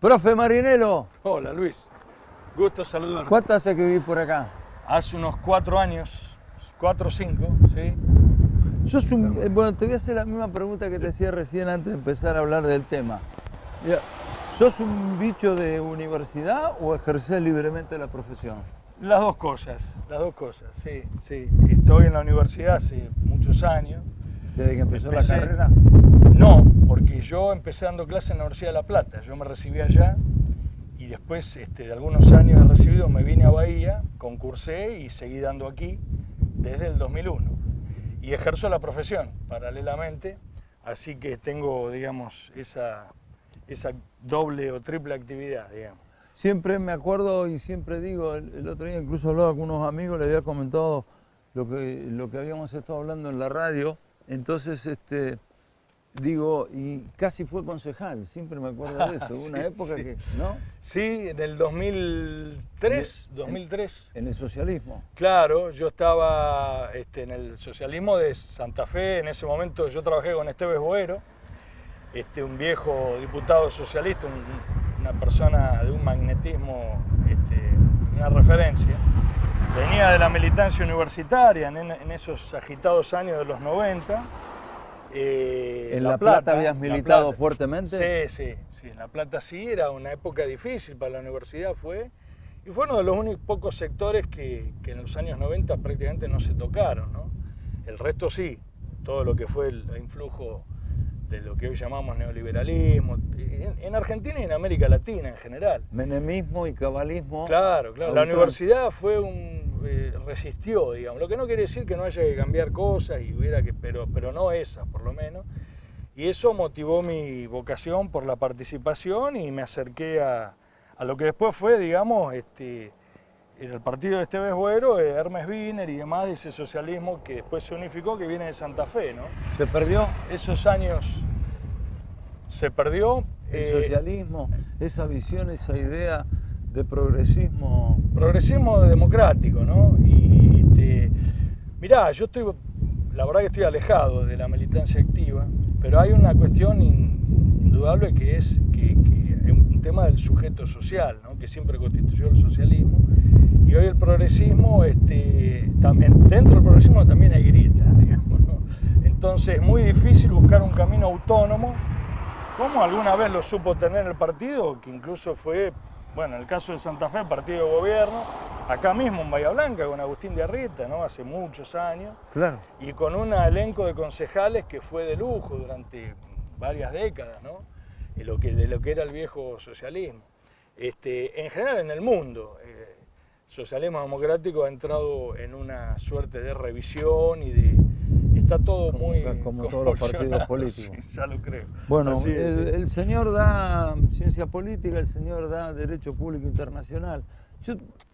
Profe Marinello, Hola Luis, gusto saludarte. ¿cuánto hace que vivís por acá? Hace unos 4 años, 4 o 5, ¿sí? Bueno, te voy a hacer la misma pregunta que te hacía recién antes de empezar a hablar del tema. Mira, ¿sos un bicho de universidad o ejercés libremente la profesión? Las dos cosas, sí, sí. Estoy en la universidad hace muchos años. ¿Desde que empezó la Empecé- carrera? No, porque yo empecé dando clases en la Universidad de La Plata. Yo me recibí allá y después de algunos años de recibido me vine a Bahía, concursé y seguí dando aquí desde el 2001. Y ejerzo la profesión paralelamente, así que tengo, digamos, esa doble o triple actividad, digamos. Siempre me acuerdo y siempre digo, el otro día incluso hablaba con unos amigos, le había comentado lo que habíamos estado hablando en la radio, entonces digo, y casi fue concejal, siempre me acuerdo de eso, una Sí, época sí. que, ¿no? Sí, en el 2003. En el socialismo. Claro, yo estaba en el socialismo de Santa Fe, en ese momento yo trabajé con Esteves Boero, un viejo diputado socialista, una persona de un magnetismo, una referencia. Venía de la militancia universitaria en esos agitados años de los 90. ¿En La Plata habías militado fuertemente? Sí, en La Plata sí, era una época difícil para la universidad, y fue uno de los únicos pocos sectores que en los años 90 prácticamente no se tocaron, ¿no? El resto sí, todo lo que fue el influjo de lo que hoy llamamos neoliberalismo, en Argentina y en América Latina en general. Menemismo y cabalismo. Claro, la universidad resistió, digamos, lo que no quiere decir que no haya que cambiar cosas, pero no esas, por lo menos. Y eso motivó mi vocación por la participación y me acerqué a lo que después fue, digamos, el partido de Esteves Boero, Hermes Wiener y demás, de ese socialismo que después se unificó, que viene de Santa Fe, ¿no? ¿Se perdió Esos años se perdió. el socialismo, esa visión, esa idea de progresismo? Progresismo democrático, ¿no? Y mirá, la verdad que estoy alejado de la militancia activa, pero hay una cuestión indudable que es un tema del sujeto social, ¿no? Que siempre constituyó el socialismo, y hoy el progresismo, también, dentro del progresismo también hay grietas, digamos, ¿no? Entonces es muy difícil buscar un camino autónomo, como alguna vez lo supo tener el partido, que incluso fue, bueno, en el caso de Santa Fe, partido de gobierno, acá mismo en Bahía Blanca, con Agustín de Arrieta, ¿no? Hace muchos años, Claro. y con un elenco de concejales que fue de lujo durante varias décadas, ¿no? De lo que era el viejo socialismo. En general en el mundo, el socialismo democrático ha entrado en una suerte de revisión está todo como todos los partidos políticos. Sí, ya lo creo. Bueno, Así es, sí. el señor da ciencia política, el señor da derecho público internacional.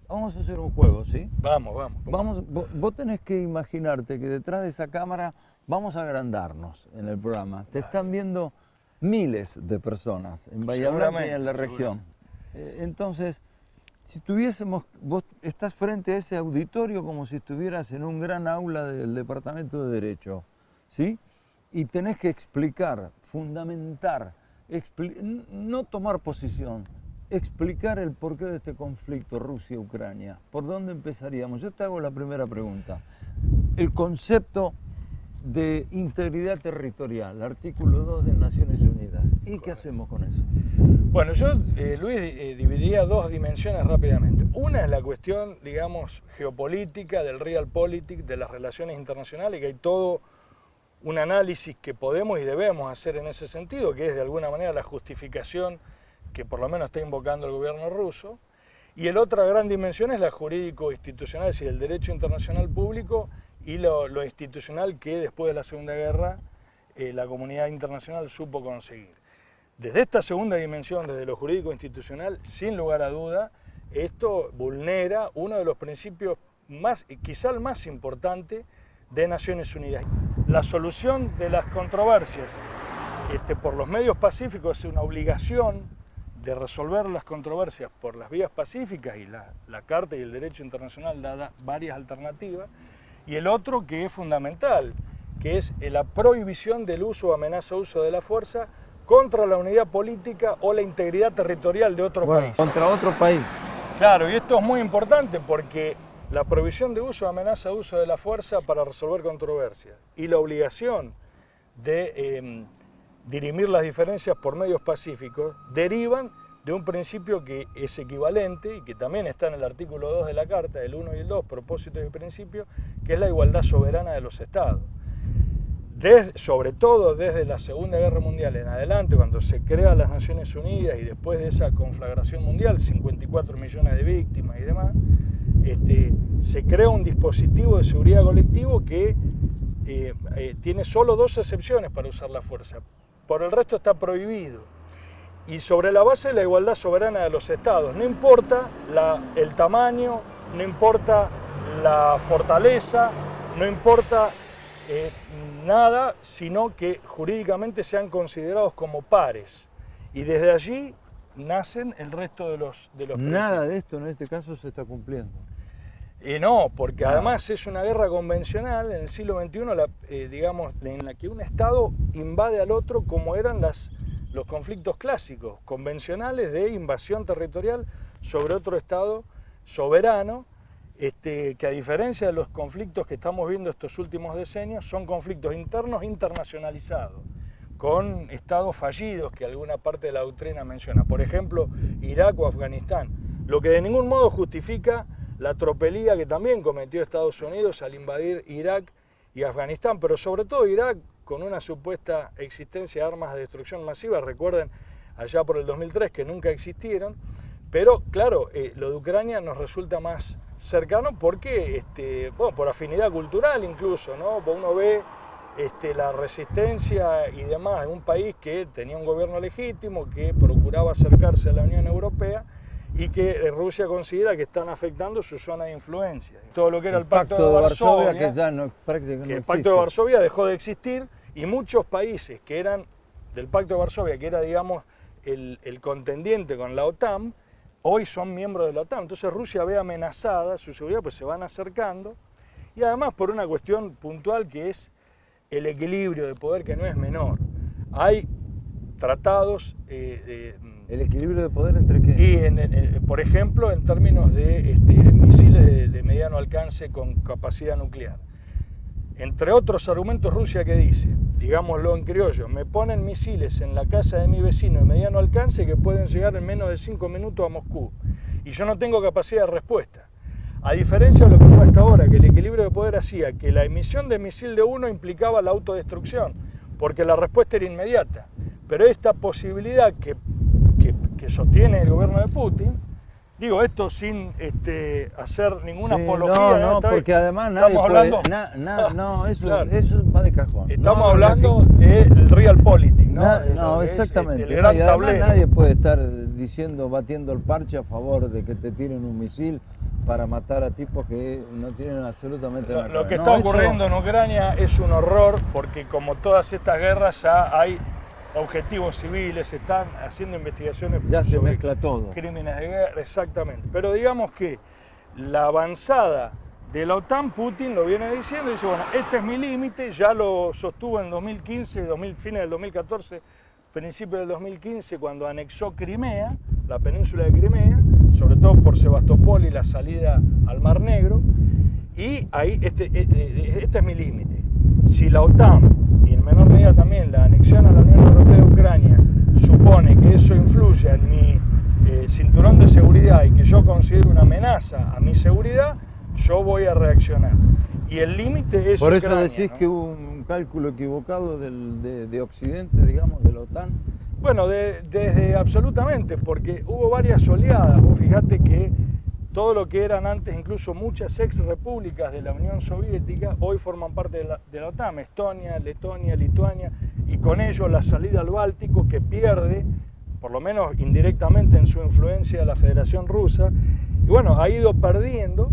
Vamos a hacer un juego, ¿sí? Vamos. Vos tenés que imaginarte que detrás de esa cámara vamos a agrandarnos en el programa. Te están viendo miles de personas en Bahía Blanca y en la región. Entonces, si vos estás frente a ese auditorio como si estuvieras en un gran aula del Departamento de Derecho, ¿sí? Y tenés que explicar, fundamentar, no tomar posición, explicar el porqué de este conflicto Rusia-Ucrania. ¿Por dónde empezaríamos? Yo te hago la primera pregunta. El concepto de integridad territorial, artículo 2 de Naciones Unidas. ¿Y qué hacemos con eso? Bueno, yo, Luis, dividiría dos dimensiones rápidamente. Una es la cuestión, digamos, geopolítica, del realpolitik, de las relaciones internacionales, que hay todo un análisis que podemos y debemos hacer en ese sentido, que es de alguna manera la justificación que por lo menos está invocando el gobierno ruso. Y la otra gran dimensión es la jurídico-institucional, es decir, el derecho internacional público y lo institucional que después de la Segunda Guerra la comunidad internacional supo conseguir. Desde esta segunda dimensión, desde lo jurídico-institucional, sin lugar a duda, esto vulnera uno de los principios quizá el más importante de Naciones Unidas. La solución de las controversias por los medios pacíficos es una obligación de resolver las controversias por las vías pacíficas, y la Carta y el Derecho Internacional da varias alternativas, y el otro que es fundamental, que es la prohibición del uso o amenaza de uso de la fuerza contra la unidad política o la integridad territorial de otro país. Contra otro país. Claro, y esto es muy importante porque la prohibición de uso amenaza uso de la fuerza para resolver controversias y la obligación de dirimir las diferencias por medios pacíficos derivan de un principio que es equivalente y que también está en el artículo 2 de la Carta, el 1 y el 2, propósitos y principios, que es la igualdad soberana de los Estados. Sobre todo desde la Segunda Guerra Mundial en adelante, cuando se crean las Naciones Unidas y después de esa conflagración mundial, 54 millones de víctimas y demás, se crea un dispositivo de seguridad colectivo que tiene solo 2 excepciones para usar la fuerza. Por el resto está prohibido. Y sobre la base de la igualdad soberana de los Estados, no importa el tamaño, no importa la fortaleza, no importa nada, sino que jurídicamente sean considerados como pares. Y desde allí nacen el resto de los Nada de esto en este caso se está cumpliendo. No, porque además es una guerra convencional en el siglo XXI, digamos, en la que un Estado invade al otro como eran los conflictos clásicos, convencionales de invasión territorial sobre otro Estado soberano, que a diferencia de los conflictos que estamos viendo estos últimos decenios, son conflictos internos internacionalizados, con estados fallidos que alguna parte de la doctrina menciona, por ejemplo, Irak o Afganistán, lo que de ningún modo justifica la tropelía que también cometió Estados Unidos al invadir Irak y Afganistán, pero sobre todo Irak, con una supuesta existencia de armas de destrucción masiva, recuerden allá por el 2003 que nunca existieron, pero claro, lo de Ucrania nos resulta más cercano porque, por afinidad cultural incluso, ¿no? Uno ve la resistencia y demás de un país que tenía un gobierno legítimo, que procuraba acercarse a la Unión Europea y que Rusia considera que están afectando su zona de influencia. Todo lo que era el Pacto de Varsovia, que ya no, prácticamente no el existe. Pacto de Varsovia dejó de existir y muchos países que eran del Pacto de Varsovia, que era, digamos, el contendiente con la OTAN, hoy son miembros de la OTAN. Entonces Rusia ve amenazada su seguridad, pues se van acercando, y además por una cuestión puntual que es el equilibrio de poder, que no es menor. Hay tratados... ¿El equilibrio de poder entre qué? Y, por ejemplo, en términos de misiles de mediano alcance con capacidad nuclear. Entre otros argumentos, Rusia que dice, digámoslo en criollo, me ponen misiles en la casa de mi vecino de mediano alcance que pueden llegar en menos de 5 minutos a Moscú. Y yo no tengo capacidad de respuesta. A diferencia de lo que fue hasta ahora, que el equilibrio de poder hacía que la emisión de misil de uno implicaba la autodestrucción, porque la respuesta era inmediata. Pero esta posibilidad que sostiene el gobierno de Putin, digo esto sin hacer ninguna apología. No, porque además nadie puede... Claro. Eso va de cajón. Estamos hablando del realpolitik, ¿no? No, exactamente. El gran tablero. Nadie puede estar batiendo el parche a favor de que te tiren un misil para matar a tipos que no tienen absolutamente nada. Lo que está ocurriendo en Ucrania es un horror, porque como todas estas guerras ya hay objetivos civiles, se están haciendo investigaciones ya se sobre mezcla todo. Crímenes de guerra, exactamente. Pero digamos que la avanzada de la OTAN, Putin lo viene diciendo, y dice, bueno, este es mi límite, ya lo sostuvo en 2015, fines del 2014, principios del 2015, cuando anexó Crimea, la península de Crimea, sobre todo por Sebastopol y la salida al Mar Negro, y ahí este es mi límite. Si la OTAN, y en menor medida también la anexión a la Unión Europea de Ucrania, supone que eso influye en mi cinturón de seguridad y que yo considero una amenaza a mi seguridad, yo voy a reaccionar. Y el límite es Por eso Ucrania, decís, ¿no?, que hubo un cálculo equivocado de Occidente, digamos, de la OTAN. Bueno, desde absolutamente, porque hubo varias oleadas. Vos fijate que todo lo que eran antes incluso muchas ex repúblicas de la Unión Soviética hoy forman parte de la OTAN, Estonia, Letonia, Lituania, y con ello la salida al Báltico, que pierde, por lo menos indirectamente en su influencia, la Federación Rusa, y bueno, ha ido perdiendo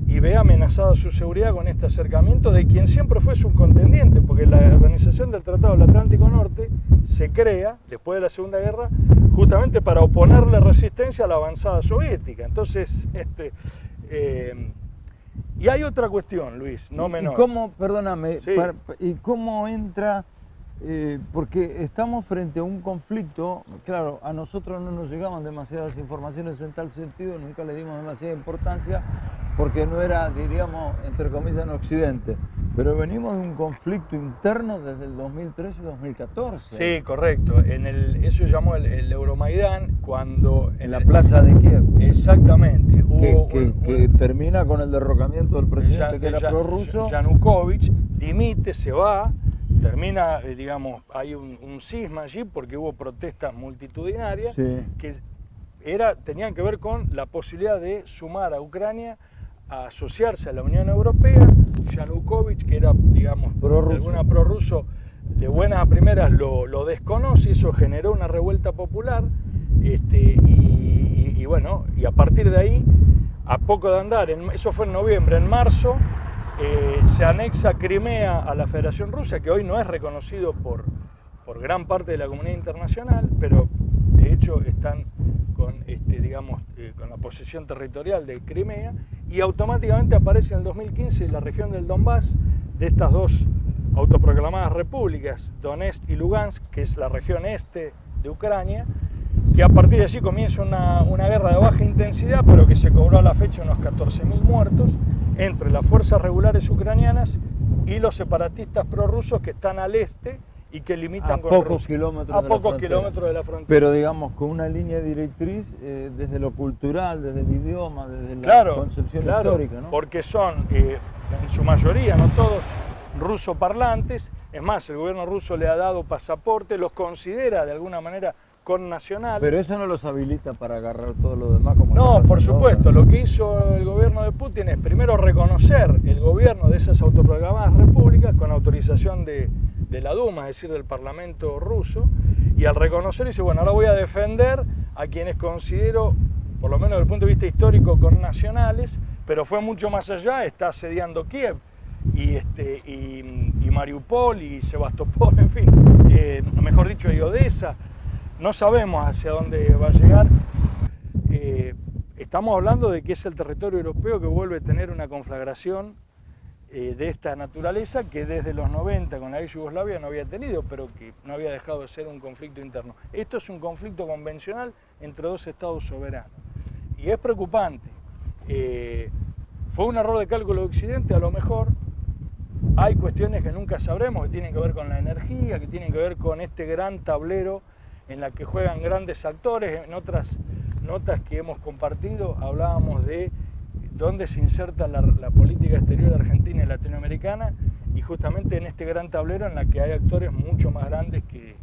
y ve amenazada su seguridad con este acercamiento de quien siempre fue su contendiente, porque la Organización del Tratado del Atlántico Norte se crea, después de la Segunda Guerra, justamente para oponerle resistencia a la avanzada soviética. Entonces, y hay otra cuestión, Luis, no menor. ¿Y cómo, perdóname, Sí. ¿y cómo entra Porque estamos frente a un conflicto, claro, a nosotros no nos llegaban demasiadas informaciones en tal sentido, nunca le dimos demasiada importancia, porque no era, diríamos, entre comillas, en Occidente. Pero venimos de un conflicto interno desde el 2013-2014. Sí, correcto. Eso se llamó el Euromaidán, cuando... En la plaza de Kiev. Exactamente. Que termina con el derrocamiento del presidente que era prorruso. Yanukovych dimite, se va, termina, digamos, hay un cisma allí porque hubo protestas multitudinarias que tenían que ver con la posibilidad de sumar a Ucrania a asociarse a la Unión Europea. Yanukovych, que era, digamos, prorruso, de buenas a primeras lo desconoce, eso generó una revuelta popular, y bueno, y a partir de ahí, a poco de andar, eso fue en noviembre, en marzo, se anexa Crimea a la Federación Rusa, que hoy no es reconocido por gran parte de la comunidad internacional, pero de hecho están con, digamos, con la posesión territorial de Crimea, y automáticamente aparece en el 2015 la región del Donbass, de estas dos autoproclamadas repúblicas, Donetsk y Lugansk, que es la región este de Ucrania, que a partir de allí comienza una guerra de baja intensidad, pero que se cobró a la fecha unos 14.000 muertos, entre las fuerzas regulares ucranianas y los separatistas prorrusos que están al este y que limitan con pocos Rusia. kilómetros a de pocos la kilómetros de la frontera. Pero digamos con una línea directriz desde lo cultural, desde el idioma, desde la concepción histórica, ¿no? Porque son, en su mayoría, no todos, rusoparlantes. Es más, el gobierno ruso le ha dado pasaporte, los considera de alguna manera connacionales. Pero eso no los habilita para agarrar todo lo demás como... No, por supuesto. Lo que hizo el gobierno de Putin es primero reconocer el gobierno de esas autoproclamadas repúblicas con autorización de la Duma, es decir, del Parlamento ruso, y al reconocer dice, bueno, ahora voy a defender a quienes considero, por lo menos desde el punto de vista histórico, connacionales, pero fue mucho más allá, está asediando Kiev, y Mariupol, y Sebastopol, en fin, mejor dicho, y Odessa. No sabemos hacia dónde va a llegar. Estamos hablando de que es el territorio europeo que vuelve a tener una conflagración de esta naturaleza que desde los 90 con la ex Yugoslavia no había tenido, pero que no había dejado de ser un conflicto interno. Esto es un conflicto convencional entre dos estados soberanos y es preocupante. Fue un error de cálculo de Occidente, a lo mejor. Hay cuestiones que nunca sabremos, que tienen que ver con la energía, que tienen que ver con este gran tablero en la que juegan grandes actores. En otras notas que hemos compartido hablábamos de dónde se inserta la política exterior argentina y latinoamericana, y justamente en este gran tablero en la que hay actores mucho más grandes que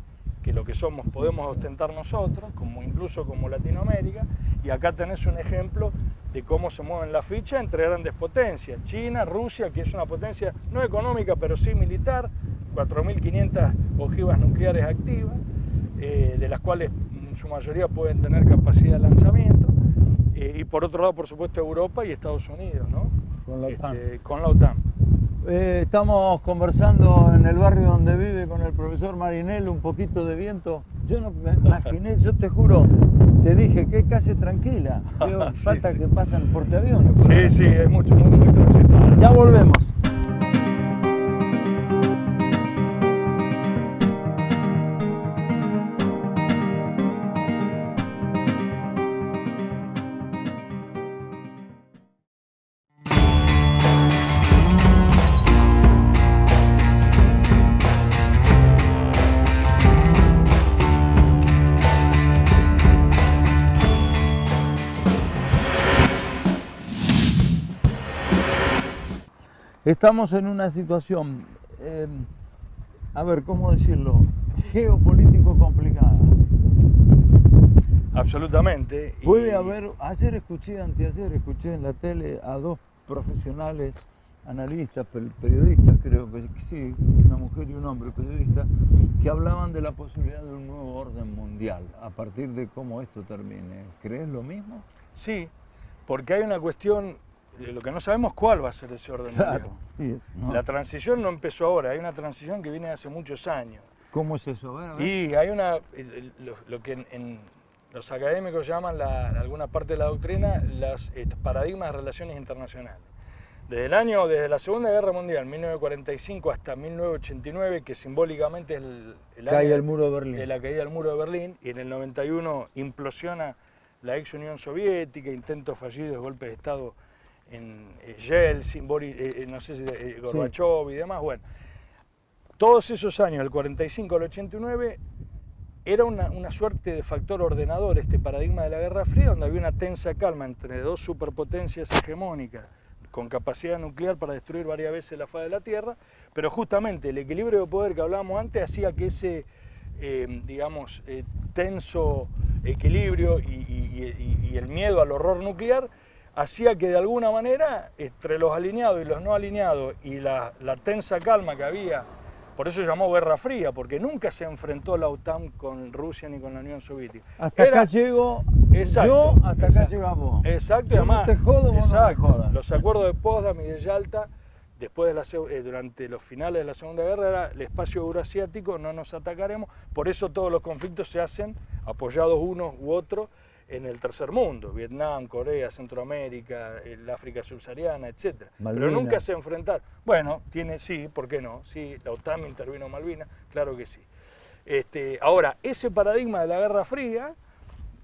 lo que podemos ostentar nosotros, incluso como Latinoamérica, y acá tenés un ejemplo de cómo se mueven las fichas entre grandes potencias. China, Rusia, que es una potencia no económica, pero sí militar, 4.500 ojivas nucleares activas, de las cuales en su mayoría pueden tener capacidad de lanzamiento, y por otro lado, por supuesto, Europa y Estados Unidos, ¿no? Con la OTAN. Con la OTAN. Estamos conversando en el barrio donde vive con el profesor Marinello, un poquito de viento. Yo no me imaginé, yo te juro, te dije que calle tranquila. Falta que pasan portaaviones. Sí, es muy transitado. Ya volvemos. Estamos en una situación, a ver, ¿cómo decirlo? Geopolítico complicada. Absolutamente. Puede haber, anteayer escuché en la tele a dos profesionales, analistas, periodistas, creo que sí, una mujer y un hombre periodista, que hablaban de la posibilidad de un nuevo orden mundial a partir de cómo esto termine. ¿Crees lo mismo? Sí, porque hay una cuestión. Lo que no sabemos cuál va a ser ese orden mundial. Sí, no. La transición no empezó ahora, hay una transición que viene de hace muchos años. ¿Cómo es eso? A ver. Y hay lo que en los académicos llaman, alguna parte de la doctrina, los paradigmas de relaciones internacionales. Desde la Segunda Guerra Mundial, 1945 hasta 1989, que simbólicamente es el Cae año el muro de Berlín. de la caída del muro de Berlín, y en el 91 implosiona la ex Unión Soviética, intentos fallidos de golpe de Estado en Yeltsin, no sé si Gorbachev y demás. Bueno, todos esos años, del 45 al 89, era una suerte de factor ordenador este paradigma de la Guerra Fría, donde había una tensa calma entre dos superpotencias hegemónicas con capacidad nuclear para destruir varias veces la faz de la Tierra, pero justamente el equilibrio de poder que hablábamos antes hacía que ese, tenso equilibrio y el miedo al horror nuclear hacía que de alguna manera, entre los alineados y los no alineados y la tensa calma que había, por eso se llamó Guerra Fría, porque nunca se enfrentó la OTAN con Rusia ni con la Unión Soviética. Hasta acá llego yo, hasta acá llegamos vos. Exacto, y yo además, no te jodo, vos no me jodas. los acuerdos de Potsdam y de Yalta, después durante los finales de la Segunda Guerra, era el espacio euroasiático, no nos atacaremos, por eso todos los conflictos se hacen apoyados unos u otros en el tercer mundo, Vietnam, Corea, Centroamérica, el África subsahariana, etc. Pero nunca se enfrentaron. Bueno, sí, ¿por qué no? Sí, la OTAN intervino en Malvinas, claro que sí. Ahora, ese paradigma de la Guerra Fría,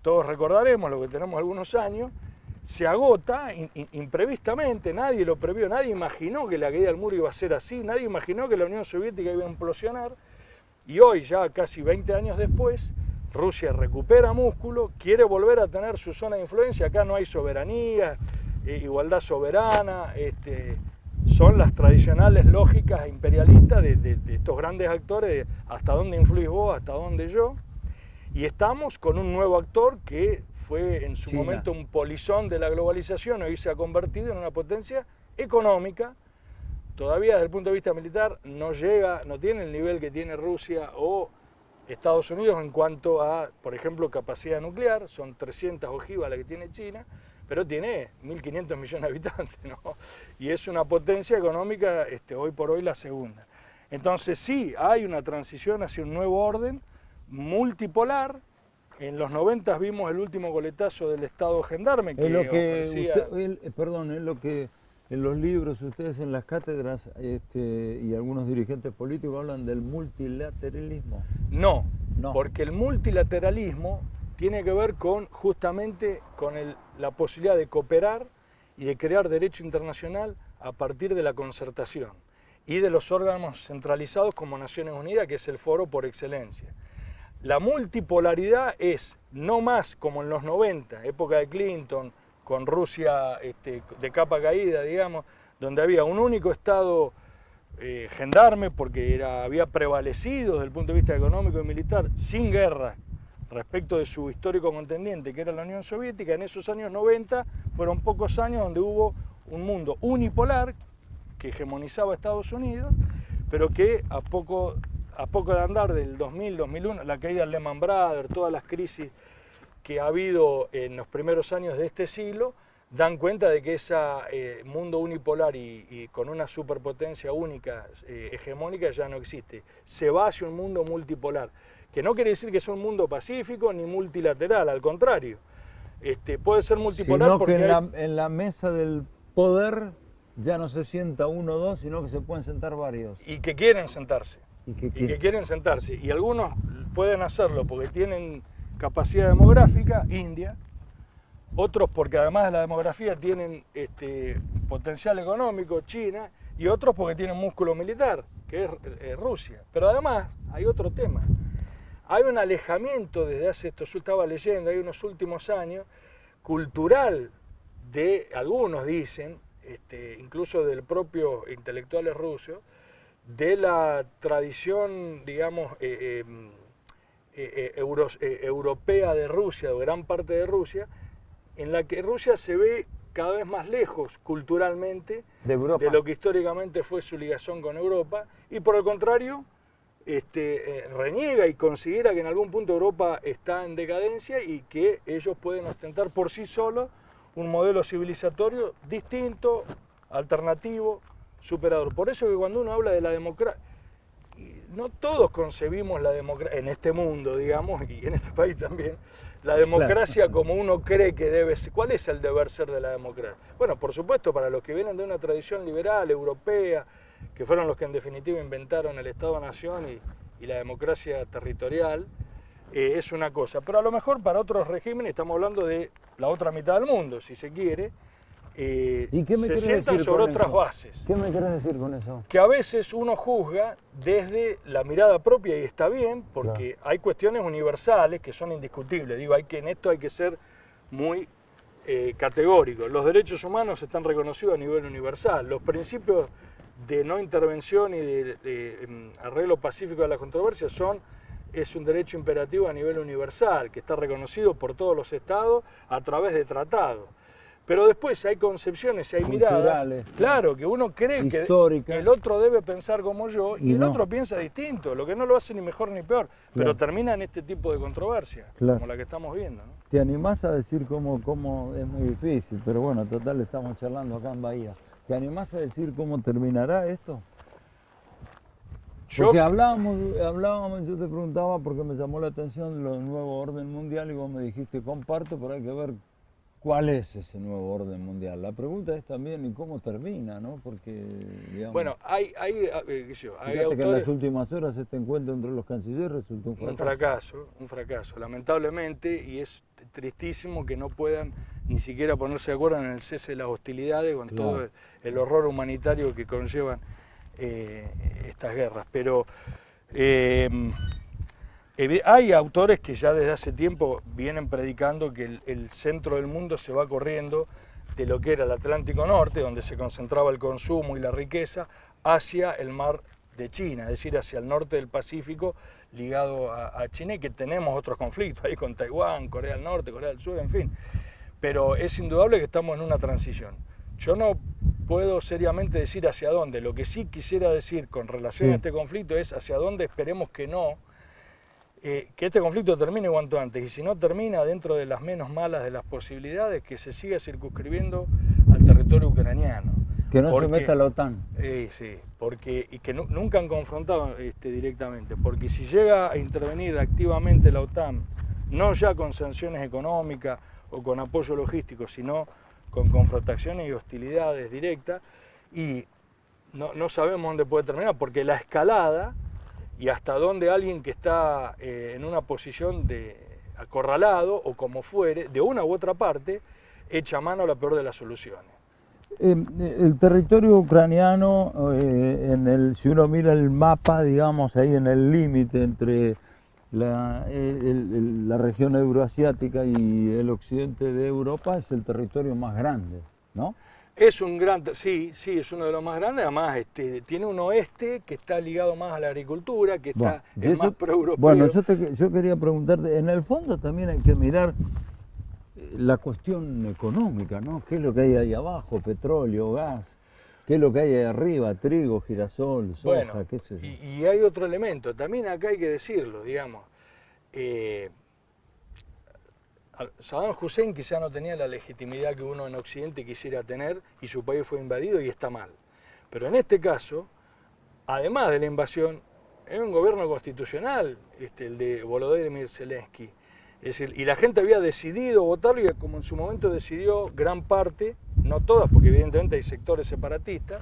todos recordaremos, lo que tenemos algunos años, se agota imprevistamente, nadie lo previó, nadie imaginó que la caída del muro iba a ser así, nadie imaginó que la Unión Soviética iba a implosionar, y hoy, ya casi 20 años después, Rusia recupera músculo, quiere volver a tener su zona de influencia, acá no hay soberanía, igualdad soberana, son las tradicionales lógicas imperialistas de estos grandes actores, de hasta dónde influís vos, hasta dónde yo, y estamos con un nuevo actor que fue en su momento un polizón de la globalización, hoy se ha convertido en una potencia económica, todavía desde el punto de vista militar no tiene el nivel que tiene Rusia o Estados Unidos en cuanto a, por ejemplo, capacidad nuclear, son 300 ojivas la que tiene China, pero tiene 1.500 millones de habitantes, ¿no? Y es una potencia económica hoy por hoy la segunda. Entonces sí, hay una transición hacia un nuevo orden multipolar. En los 90 vimos el último coletazo del Estado gendarme que ofrecía... es lo que en los libros, ustedes en las cátedras y algunos dirigentes políticos hablan del multilateralismo. No, porque el multilateralismo tiene que ver justamente con la posibilidad de cooperar y de crear derecho internacional a partir de la concertación y de los órganos centralizados como Naciones Unidas, que es el foro por excelencia. La multipolaridad es no más como en los 90, época de Clinton, con Rusia de capa caída, digamos, donde había un único Estado gendarme porque había prevalecido desde el punto de vista económico y militar, sin guerra, respecto de su histórico contendiente, que era la Unión Soviética. En esos años 90 fueron pocos años donde hubo un mundo unipolar que hegemonizaba a Estados Unidos, pero que a poco de andar del 2000, 2001, la caída del Lehman Brothers, todas las crisis que ha habido en los primeros años de este siglo, dan cuenta de que ese mundo unipolar y con una superpotencia única, hegemónica, ya no existe. Se va hacia un mundo multipolar, que no quiere decir que sea un mundo pacífico ni multilateral, al contrario. Puede ser multipolar sino porque que en la mesa del poder ya no se sienta uno o dos, sino que se pueden sentar varios. Y que quieren sentarse. Y que quieren sentarse. Y algunos pueden hacerlo porque tienen capacidad demográfica, India, otros porque además de la demografía tienen potencial económico, China, y otros porque tienen músculo militar, que es Rusia. Pero además hay otro tema. Hay un alejamiento esto yo estaba leyendo, hay unos últimos años, cultural de, algunos dicen, incluso del propio intelectuales rusos, de la tradición, digamos, europea de Rusia, o gran parte de Rusia, en la que Rusia se ve cada vez más lejos culturalmente de lo que históricamente fue su ligación con Europa, y por el contrario, reniega y considera que en algún punto Europa está en decadencia y que ellos pueden ostentar por sí solos un modelo civilizatorio distinto, alternativo, superador. Por eso que cuando uno habla de la democracia, no todos concebimos la democracia, en este mundo, digamos, y en este país también, la democracia como uno cree que debe ser. ¿Cuál es el deber ser de la democracia? Bueno, por supuesto, para los que vienen de una tradición liberal, europea, que fueron los que en definitiva inventaron el Estado-Nación y la democracia territorial, es una cosa. Pero a lo mejor para otros regímenes, estamos hablando de la otra mitad del mundo, si se quiere, ¿Y qué me se sientan sobre otras bases. ¿Qué me querés decir con eso? Que a veces uno juzga desde la mirada propia y está bien, porque hay cuestiones universales que son indiscutibles. Digo, en esto hay que ser muy categórico. Los derechos humanos están reconocidos a nivel universal. Los principios de no intervención y de arreglo pacífico de las controversias es un derecho imperativo a nivel universal, que está reconocido por todos los estados a través de tratados. Pero después hay concepciones y hay miradas, claro, que uno cree que el otro debe pensar como yo y el otro piensa distinto, lo que no lo hace ni mejor ni peor, pero termina en este tipo de controversia, como la que estamos viendo, ¿no? ¿Te animás a decir cómo es muy difícil, pero bueno, total estamos charlando acá en Bahía? ¿Te animás a decir cómo terminará esto? Porque hablábamos, yo te preguntaba porque me llamó la atención el nuevo orden mundial y vos me dijiste comparto, pero hay que ver cuál es ese nuevo orden mundial. La pregunta es también ¿y cómo termina? ¿No? Porque, digamos, bueno, hay autores, que en las últimas horas este encuentro entre los cancilleres resultó un fracaso. Un fracaso, lamentablemente, y es tristísimo que no puedan ni siquiera ponerse de acuerdo en el cese de las hostilidades con todo el horror humanitario que conllevan estas guerras. Pero hay autores que ya desde hace tiempo vienen predicando que el centro del mundo se va corriendo de lo que era el Atlántico Norte, donde se concentraba el consumo y la riqueza, hacia el mar de China, es decir, hacia el norte del Pacífico, ligado a China, y que tenemos otros conflictos ahí con Taiwán, Corea del Norte, Corea del Sur, en fin. Pero es indudable que estamos en una transición. Yo no puedo seriamente decir hacia dónde. Lo que sí quisiera decir con relación a este conflicto es hacia dónde esperemos que este conflicto termine cuanto antes, y si no termina, dentro de las menos malas de las posibilidades, que se siga circunscribiendo al territorio ucraniano. Que no se meta la OTAN. Sí, y que nunca han confrontado directamente, porque si llega a intervenir activamente la OTAN, no ya con sanciones económicas o con apoyo logístico, sino con confrontaciones y hostilidades directas, y no sabemos dónde puede terminar, porque la escalada y hasta dónde alguien que está en una posición de acorralado o como fuere, de una u otra parte, echa mano a la peor de las soluciones. El territorio ucraniano, si uno mira el mapa, digamos, ahí en el límite entre la región euroasiática y el occidente de Europa, es el territorio más grande, ¿no? Es un gran, sí, es uno de los más grandes, además tiene un oeste que está ligado más a la agricultura, que es más pro-europeo. Bueno, yo quería preguntarte, en el fondo también hay que mirar la cuestión económica, ¿no? ¿Qué es lo que hay ahí abajo? Petróleo, gas, ¿qué es lo que hay ahí arriba? Trigo, girasol, soja, qué sé yo. Y hay otro elemento, también acá hay que decirlo, digamos. Saddam Hussein quizá no tenía la legitimidad que uno en Occidente quisiera tener y su país fue invadido y está mal. Pero en este caso, además de la invasión, es un gobierno constitucional, el de Volodymyr Zelensky. Es decir, y la gente había decidido votarlo, y como en su momento decidió gran parte, no todas, porque evidentemente hay sectores separatistas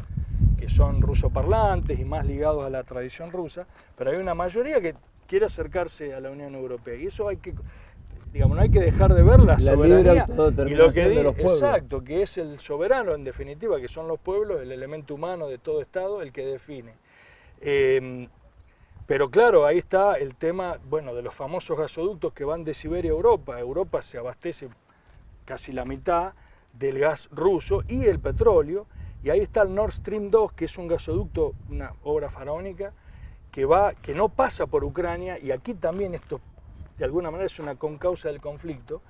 que son rusoparlantes y más ligados a la tradición rusa, pero hay una mayoría que quiere acercarse a la Unión Europea. Y eso no hay que dejar de ver la soberanía y lo que dice, exacto, que es el soberano en definitiva, que son los pueblos, el elemento humano de todo Estado, el que define. Pero claro, ahí está el tema, de los famosos gasoductos que van de Siberia a Europa. Europa se abastece casi la mitad del gas ruso y el petróleo, y ahí está el Nord Stream 2, que es un gasoducto, una obra faraónica, que no pasa por Ucrania, y aquí también esto de alguna manera es una concausa del conflicto,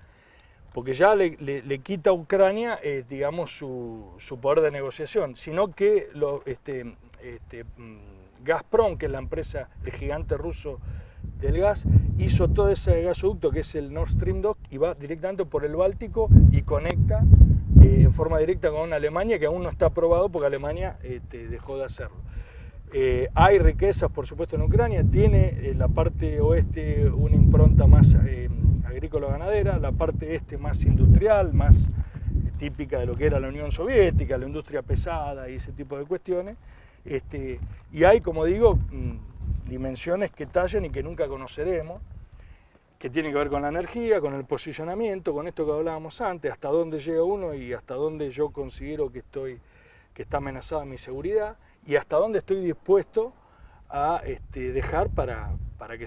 porque ya le quita a Ucrania, su poder de negociación, sino que Gazprom, que es la empresa, el gigante ruso del gas, hizo todo ese gasoducto que es el Nord Stream 2 y va directamente por el Báltico y conecta en forma directa con Alemania, que aún no está aprobado porque Alemania dejó de hacerlo. Hay riquezas, por supuesto, en Ucrania, tiene la parte oeste una impronta más agrícola-ganadera, la parte este más industrial, más típica de lo que era la Unión Soviética, la industria pesada y ese tipo de cuestiones. Y hay, como digo, dimensiones que tallan y que nunca conoceremos, que tienen que ver con la energía, con el posicionamiento, con esto que hablábamos antes, hasta dónde llega uno y hasta dónde yo considero que está amenazada mi seguridad y hasta dónde estoy dispuesto a dejar para que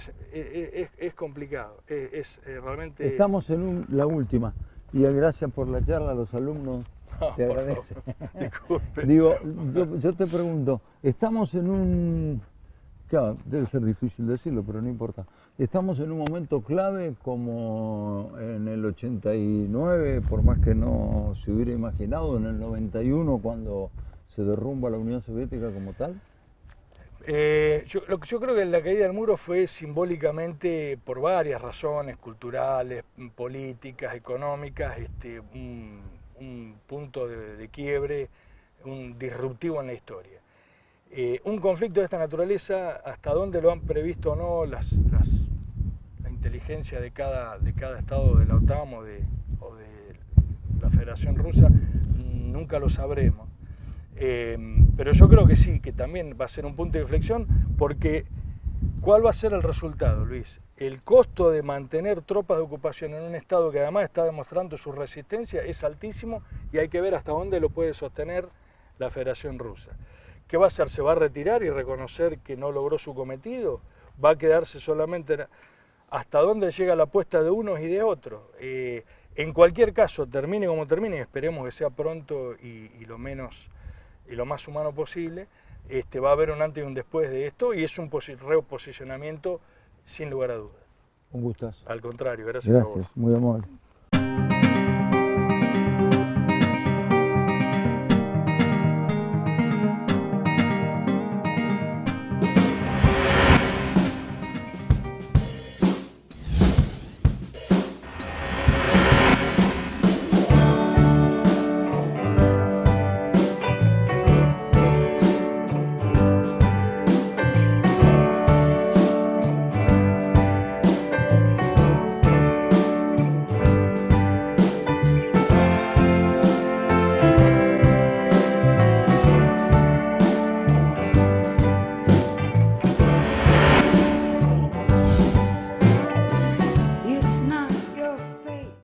es complicado, realmente... Estamos en la última, y gracias por la charla, los alumnos te agradecen. Disculpe. Digo, yo te pregunto, estamos en un... Claro, debe ser difícil decirlo, pero no importa. Estamos en un momento clave como en el 89, por más que no se hubiera imaginado, en el 91, cuando se derrumba la Unión Soviética como tal. Yo creo que la caída del muro fue simbólicamente, por varias razones culturales, políticas, económicas, un punto de quiebre, un disruptivo en la historia. Un conflicto de esta naturaleza, hasta dónde lo han previsto o no la inteligencia de cada estado de la OTAN o de la Federación Rusa, nunca lo sabremos. Pero yo creo que sí, que también va a ser un punto de inflexión, porque ¿cuál va a ser el resultado, Luis? El costo de mantener tropas de ocupación en un estado que además está demostrando su resistencia es altísimo y hay que ver hasta dónde lo puede sostener la Federación Rusa. ¿Qué va a hacer? ¿Se va a retirar y reconocer que no logró su cometido? ¿Va a quedarse solamente hasta dónde llega la apuesta de unos y de otros? En cualquier caso, termine como termine, y esperemos que sea pronto y lo más humano posible, va a haber un antes y un después de esto y es un reposicionamiento sin lugar a dudas. Un gustazo. Al contrario, gracias a vos. Gracias, muy amable.